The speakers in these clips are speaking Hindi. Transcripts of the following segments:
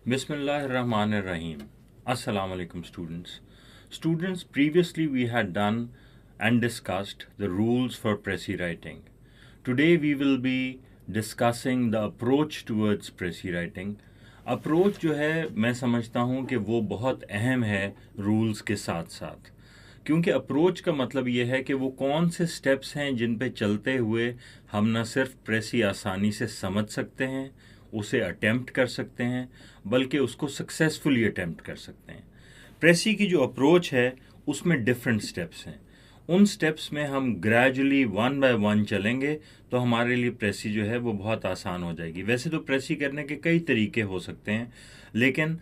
Bismillahirrahmanirrahim. Assalamu alaikum students. Students, previously we had done and discussed the rules for Prezi writing. Today we will be discussing the approach towards Prezi writing. Approach जो है मैं समझता हूँ कि वो बहुत अहम है रूल्स के साथ साथ, क्योंकि अप्रोच का मतलब ये है कि वो कौन से स्टेप्स हैं जिन पे चलते हुए हम न सिर्फ प्रेसी आसानी से समझ सकते हैं, उसे अटेम्प्ट कर सकते हैं, बल्कि उसको सक्सेसफुली अटेम्प्ट कर सकते हैं। प्रेसी की जो अप्रोच है उसमें डिफरेंट स्टेप्स हैं। उन स्टेप्स में हम ग्रेजुअली वन बाय वन चलेंगे तो हमारे लिए प्रेसी जो है वो बहुत आसान हो जाएगी। वैसे तो प्रेसी करने के कई तरीके हो सकते हैं, लेकिन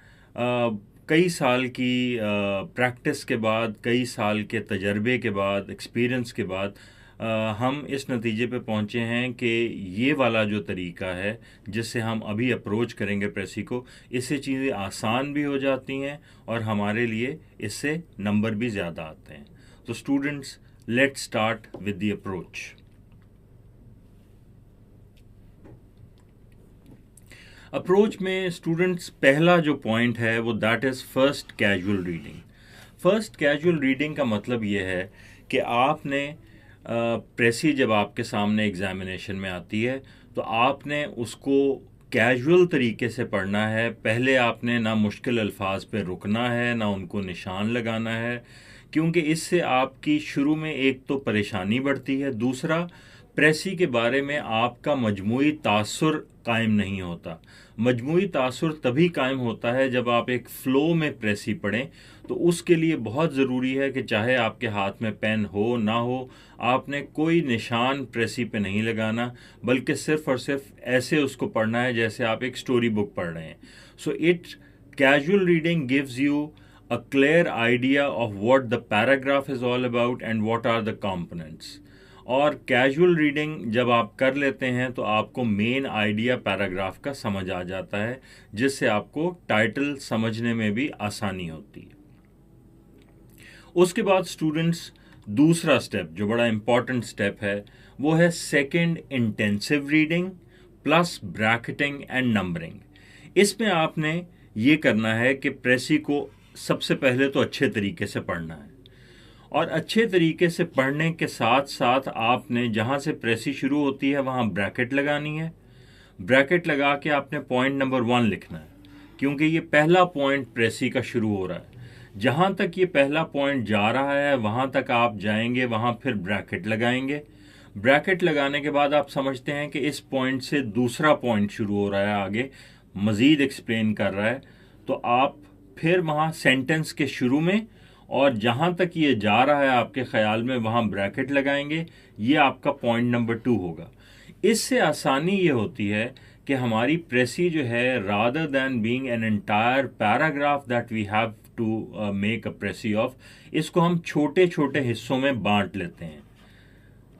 कई साल की प्रैक्टिस के बाद, कई साल के तजर्बे के बाद, एक्सपीरियंस के बाद हम इस नतीजे पे पहुंचे हैं कि ये वाला जो तरीका है जिससे हम अभी अप्रोच करेंगे प्रेसी को, इससे चीज़ें आसान भी हो जाती हैं और हमारे लिए इससे नंबर भी ज़्यादा आते हैं। तो students, let's start with the approach. Approach में स्टूडेंट्स पहला जो पॉइंट है वो that is first casual reading. First casual reading का मतलब ये है कि आपने प्रेसी जब आपके सामने एग्जामिनेशन में आती है तो आपने उसको कैजुअल तरीके से पढ़ना है। पहले आपने ना मुश्किल अल्फाज पे रुकना है, ना उनको निशान लगाना है, क्योंकि इससे आपकी शुरू में एक तो परेशानी बढ़ती है, दूसरा प्रेसी के बारे में आपका मजमूई तासुर कायम नहीं होता। मजमूई तासुर तभी कायम होता है जब आप एक फ़्लो में प्रेसी पढ़ें। तो उसके लिए बहुत ज़रूरी है कि चाहे आपके हाथ में पेन हो ना हो, आपने कोई निशान प्रेसी पे नहीं लगाना, बल्कि सिर्फ और सिर्फ ऐसे उसको पढ़ना है जैसे आप एक स्टोरी बुक पढ़ रहे हैं। So it casual reading gives you a clear idea of what the paragraph is all about and what are the components. और कैजुअल रीडिंग जब आप कर लेते हैं तो आपको मेन आइडिया पैराग्राफ का समझ आ जाता है, जिससे आपको टाइटल समझने में भी आसानी होती है। उसके बाद स्टूडेंट्स, दूसरा स्टेप जो बड़ा इंपॉर्टेंट स्टेप है वो है second intensive reading plus bracketing and numbering. इसमें आपने ये करना है कि प्रेसी को सबसे पहले तो अच्छे तरीके से पढ़ना है, और अच्छे तरीके से पढ़ने के साथ साथ आपने जहाँ से प्रेसी शुरू होती है वहाँ ब्रैकेट लगानी है। ब्रैकेट लगा के आपने पॉइंट नंबर 1 लिखना है, क्योंकि ये पहला पॉइंट प्रेसी का शुरू हो रहा है। जहाँ तक ये पहला पॉइंट जा रहा है वहाँ तक आप जाएंगे, वहाँ फिर ब्रैकेट लगाएंगे। ब्रैकेट लगाने के बाद आप समझते हैं कि इस पॉइंट से दूसरा पॉइंट शुरू हो रहा है, आगे मज़ीद एक्सप्लेन कर रहा है, तो आप फिर वहाँ सेंटेंस के शुरू में और जहाँ तक ये जा रहा है आपके ख्याल में वहाँ ब्रैकेट लगाएंगे। ये आपका पॉइंट नंबर 2 होगा। इससे आसानी ये होती है कि हमारी प्रेसी जो है, rather than being an entire paragraph that we have to make a precis of, इसको हम छोटे छोटे हिस्सों में बांट लेते हैं।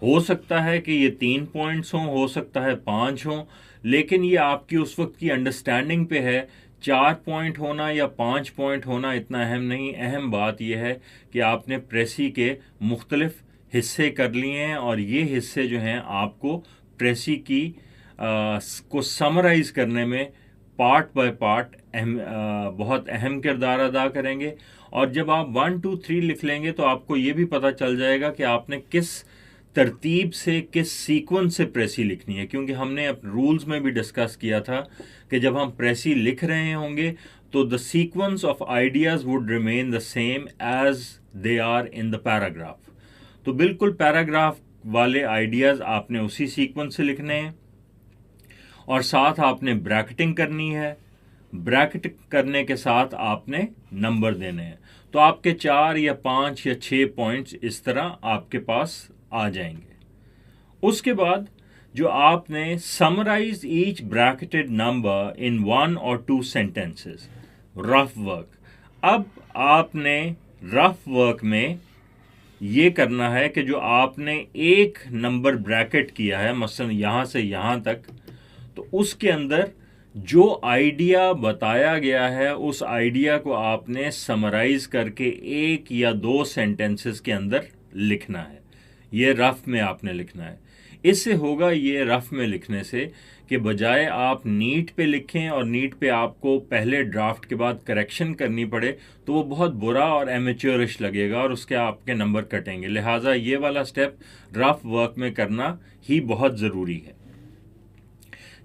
हो सकता है कि ये 3 पॉइंट्स हों, हो सकता है 5 हों, लेकिन ये आपकी उस वक्त की अंडरस्टैंडिंग पे है। 4 पॉइंट होना या 5 पॉइंट होना इतना अहम नहीं। अहम बात यह है कि आपने प्रेसी के मुख्तलिफ हिस्से कर लिए हैं, और ये हिस्से जो हैं आपको प्रेसी की को समराइज़ करने में पार्ट बाय पार्ट बहुत अहम किरदार अदा करेंगे। और जब आप 1 2 3 लिख लेंगे तो आपको ये भी पता चल जाएगा कि आपने किस तरतीब से, किस सीक्वेंस से प्रेसी लिखनी है, क्योंकि हमने रूल्स में भी डिस्कस किया था कि जब हम प्रेसी लिख रहे होंगे तो the sequence of ideas would remain the same as they are in the paragraph. तो बिल्कुल पैराग्राफ वाले आइडियाज़ आपने उसी सीक्वेंस से लिखने हैं, और साथ आपने ब्रैकेटिंग करनी है। ब्रैकेट करने के साथ आपने नंबर देने हैं। तो आपके 4 या 5 या 6 पॉइंट्स इस तरह आपके पास आ जाएंगे। उसके बाद जो आपने summarise each bracketed number in 1 और 2 सेंटेंसेस, रफ वर्क। अब आपने रफ वर्क में ये करना है कि जो आपने एक नंबर ब्रैकेट किया है, मसलन यहाँ से यहाँ तक, तो उसके अंदर जो आइडिया बताया गया है उस आइडिया को आपने समराइज करके 1 या 2 सेंटेंसेस के अंदर लिखना है। ये रफ में आपने लिखना है। इससे होगा ये रफ में लिखने से कि बजाय आप नीट पे लिखें और नीट पे आपको पहले ड्राफ्ट के बाद करेक्शन करनी पड़े, तो वो बहुत बुरा और एमेच्योरिश लगेगा और उसके आपके नंबर कटेंगे। लिहाजा ये वाला स्टेप रफ वर्क में करना ही बहुत ज़रूरी है।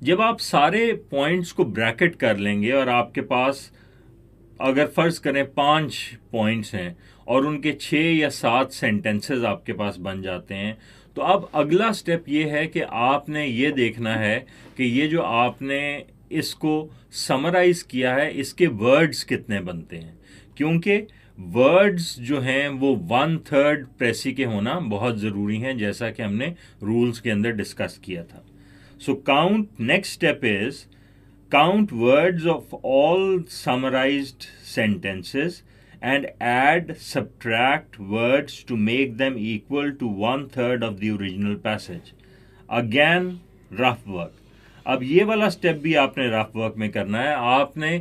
जब आप सारे पॉइंट्स को ब्रैकेट कर लेंगे और आपके पास अगर फ़र्ज़ करें 5 पॉइंट्स हैं और उनके 6 या 7 सेंटेंसेस आपके पास बन जाते हैं, तो अब अगला स्टेप ये है कि आपने ये देखना है कि ये जो आपने इसको समराइज किया है इसके वर्ड्स कितने बनते हैं, क्योंकि वर्ड्स जो हैं वो 1/3 प्रेसी के होना बहुत ज़रूरी हैं, जैसा कि हमने रूल्स के अंदर डिस्कस किया था। So count, next step is count words of all summarized sentences and add, subtract words to make them equal to 1/3 of the original passage. Again, rough work. अब ये वाला स्टेप भी आपने रफ वर्क में करना है। आपने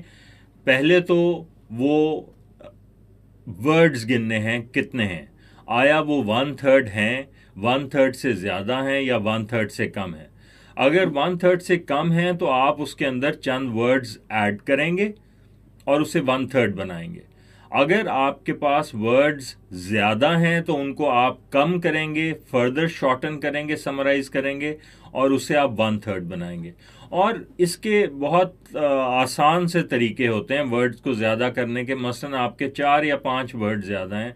पहले तो वो वर्ड्स गिनने हैं कितने हैं, आया वो 1/3 हैं, 1/3 से ज़्यादा हैं या 1/3 से कम है। अगर 1/3 से कम है तो आप उसके अंदर चंद वर्ड्स ऐड करेंगे और उसे 1/3 बनाएंगे। अगर आपके पास वर्ड्स ज़्यादा हैं तो उनको आप कम करेंगे, फर्दर शॉर्टन करेंगे, समराइज करेंगे और उसे आप 1/3 बनाएंगे। और इसके बहुत आसान से तरीके होते हैं वर्ड्स को ज़्यादा करने के। मसलन आपके 4 या 5 वर्ड ज़्यादा हैं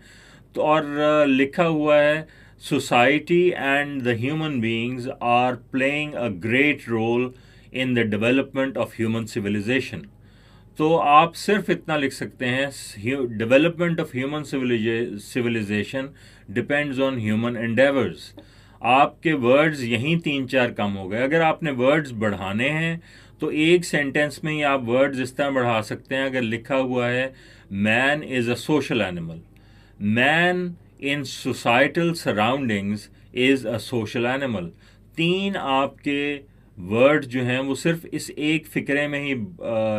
तो और लिखा हुआ है society and the human beings are playing a great role in the development of human civilization. तो आप सिर्फ इतना लिख सकते हैं, development of human civilization depends on human endeavors. आपके वर्ड्स यहीं 3-4 कम हो गए। अगर आपने वर्ड्स बढ़ाने हैं तो एक सेंटेंस में ही आप वर्ड्स इस तरह बढ़ा सकते हैं। अगर लिखा हुआ है man is a social animal, man in societal surroundings is a social animal. 3 आपके वर्ड जो हैं वो सिर्फ इस एक फिक्रे में ही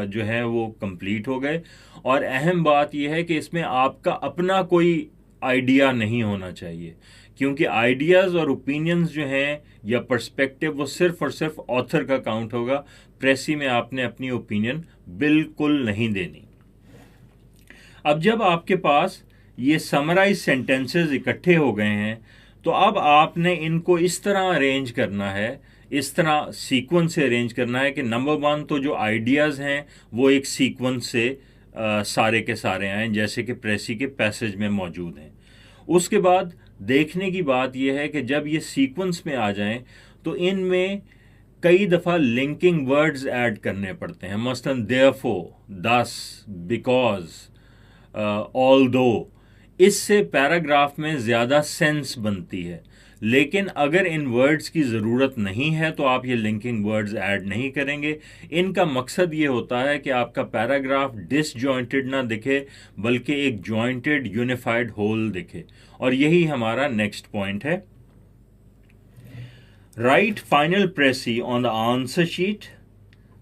जो है वो कंप्लीट हो गए। और अहम बात यह है कि इसमें आपका अपना कोई आइडिया नहीं होना चाहिए, क्योंकि आइडियाज़ और ओपिनियंस जो हैं या पर्सपेक्टिव वो सिर्फ और सिर्फ ऑथर का काउंट होगा। प्रेसी में आपने अपनी ओपिनियन बिल्कुल नहीं देनी। अब जब आपके पास ये समराइज सेंटेंसेस इकट्ठे हो गए हैं तो अब आपने इनको इस तरह अरेंज करना है, इस तरह सीक्वेंस से अरेंज करना है कि नंबर 1 तो जो आइडियाज़ हैं वो एक सीक्वेंस से सारे के सारे आएँ, जैसे कि प्रेसी के पैसेज में मौजूद हैं। उसके बाद देखने की बात यह है कि जब ये सीक्वेंस में आ जाएं तो इनमें कई दफ़ा लिंकिंग वर्ड्स ऐड करने पड़ते हैं। मसलन देयरफॉर, दस, बिकॉज, ऑल्दो। इससे पैराग्राफ में ज़्यादा सेंस बनती है। लेकिन अगर इन वर्ड्स की ज़रूरत नहीं है तो आप ये लिंकिंग वर्ड्स ऐड नहीं करेंगे। इनका मकसद ये होता है कि आपका पैराग्राफ डिसजॉइंटेड ना दिखे, बल्कि एक जॉइंटेड यूनिफाइड होल दिखे। और यही हमारा नेक्स्ट पॉइंट है। Write final precis on the answer sheet.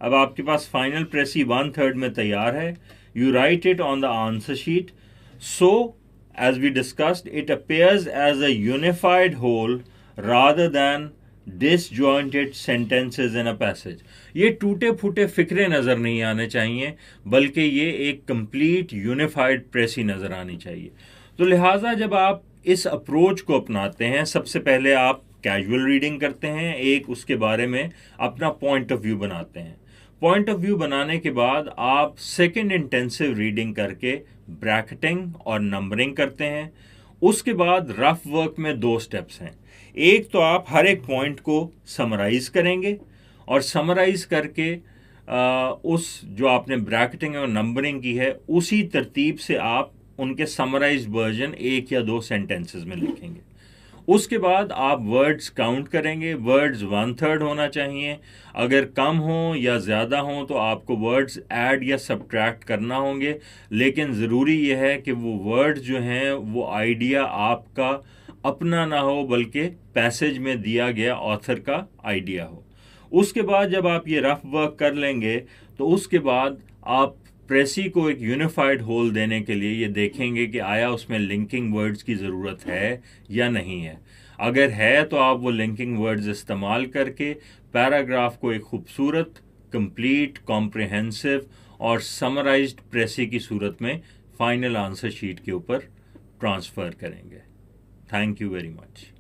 अब आपके पास फाइनल प्रेसी 1/3 में तैयार है। You write it on the answer sheet so as we discussed, it appears as a unified whole rather than disjointed sentences in a passage. ये टूटे फूटे फिक्रे नज़र नहीं आने चाहिए, बल्कि ये एक कंप्लीट यूनिफाइड प्रेसी नज़र आनी चाहिए। तो लिहाजा जब आप इस अप्रोच को अपनाते हैं, सबसे पहले आप कैजुअल रीडिंग करते हैं, एक उसके बारे में अपना पॉइंट ऑफ व्यू बनाते हैं। पॉइंट ऑफ व्यू बनाने के बाद आप सेकेंड इंटेंसिव रीडिंग करके ब्रैकेटिंग और नंबरिंग करते हैं। उसके बाद रफ वर्क में 2 स्टेप्स हैं। एक तो आप हर एक पॉइंट को समराइज करेंगे और समराइज करके उस जो आपने ब्रैकेटिंग और नंबरिंग की है उसी तरतीब से आप उनके समराइज्ड वर्जन 1 या 2 सेंटेंसेस में लिखेंगे। उसके बाद आप वर्ड्स काउंट करेंगे। वर्ड्स 1/3 होना चाहिए। अगर कम हो या ज़्यादा हो तो आपको वर्ड्स ऐड या सब्ट्रैक्ट करना होंगे, लेकिन ज़रूरी यह है कि वो वर्ड्स जो हैं वो आइडिया आपका अपना ना हो, बल्कि पैसेज में दिया गया ऑथर का आइडिया हो। उसके बाद जब आप ये रफ वर्क कर लेंगे तो उसके बाद आप प्रेसी को एक यूनिफाइड होल देने के लिए ये देखेंगे कि आया उसमें लिंकिंग वर्ड्स की ज़रूरत है या नहीं है। अगर है तो आप वो लिंकिंग वर्ड्स इस्तेमाल करके पैराग्राफ को एक खूबसूरत, कंप्लीट, कॉम्प्रिहेंसिव और समराइज्ड प्रेसी की सूरत में फाइनल आंसर शीट के ऊपर ट्रांसफ़र करेंगे। Thank you very much.